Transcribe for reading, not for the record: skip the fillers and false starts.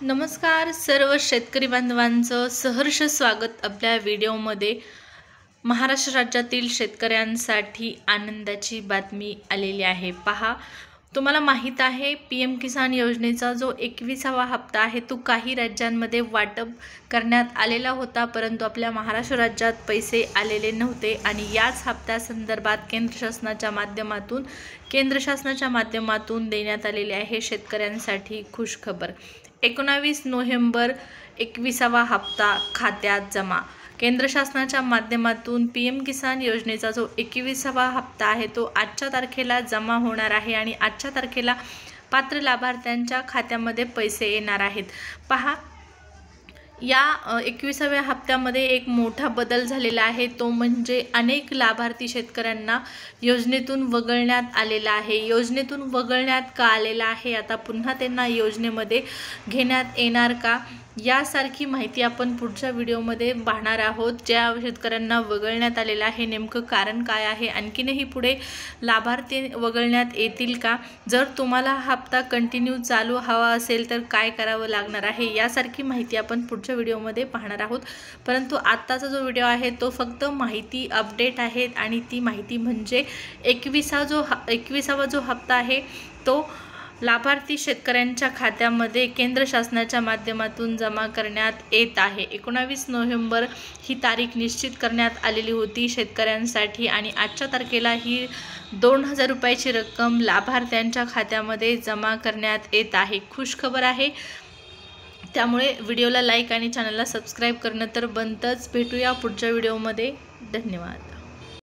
नमस्कार सर्व शेतकरी बांधवांचं सहर्ष स्वागत आपल्या व्हिडिओमध्ये। महाराष्ट्र राज्यातील शेतकऱ्यांसाठी आनंदाची बातमी आलेली आहे। पहा, तुम्हाला माहित आहे पीएम किसान योजनेचा जो 21वा हप्ता आहे तो काही राज्यांमध्ये वाटप करण्यात आलेला होता, परंतु आपल्या महाराष्ट्र राज्यात पैसे आलेले नव्हते आणि याच हप्त्यासंदर्भात केंद्र शासनाच्या माध्यमातून देण्यात आलेली आहे शेतकऱ्यांसाठी खुशखबर। 19 नोव्हेंबर 21वा हप्ता खात्यात जमा। केंद्र शासनाच्या माध्यमातून पीएम किसान योजनेचा जो 21वा हप्ता आहे तो आजच्या तारखेला जमा होणार आहे आणि आजच्या तारखेला पात्र लाभार्थ्यांच्या खात्यामध्ये पैसे येणार आहेत। पहा, या 21व्या हप्त्यामध्ये एक मोठा बदल झालेला आहे, तो म्हणजे अनेक लाभार्थी शेतकऱ्यांना योजनेतून वगळण्यात आलेला आहे। योजनेतून वगळण्यात का आलेला आहे, आता पुन्हा त्यांना योजनेमध्ये घेण्यात येणार का, यासारखी माहिती आपण पुढच्या व्हिडिओमध्ये पाहणार आहोत। ज्या शेतकऱ्यांना वगळण्यात आलेला आहे नेमकं कारण काय आहे, आणखीनही पुढे लाभार्थी वगळण्यात येतील का, जर तुम्हाला हप्ता कंटिन्यू चालू हवा असेल तर काय करावं लागणार आहे, यासारखी माहिती आपण पुढच्या व्हिडिओमध्ये पाहणार आहोत। परंतु आत्ताचा जो व्हिडिओ आहे तो फक्त माहिती अपडेट आहे आणि ती माहिती म्हणजे 21वा जो हप्ता आहे तो लाभार्थी शेतकऱ्यांच्या खात्यामध्ये केंद्र शासनाच्या माध्यमातून जमा करण्यात येत आहे। 19 नोव्हेंबर ही तारीख निश्चित करण्यात आलेली होती शेतकऱ्यांसाठी आणि आजच्या तारखेला ही 2000 रुपयाची रक्कम लाभार्थ्यांच्या खात्यामध्ये जमा करण्यात येत आहे। खुशखबर आहे, त्यामुळे व्हिडिओला लाईक आणि चॅनलला सबस्क्राईब करणं तर बनतंच। भेटूया पुढच्या व्हिडिओमध्ये। धन्यवाद।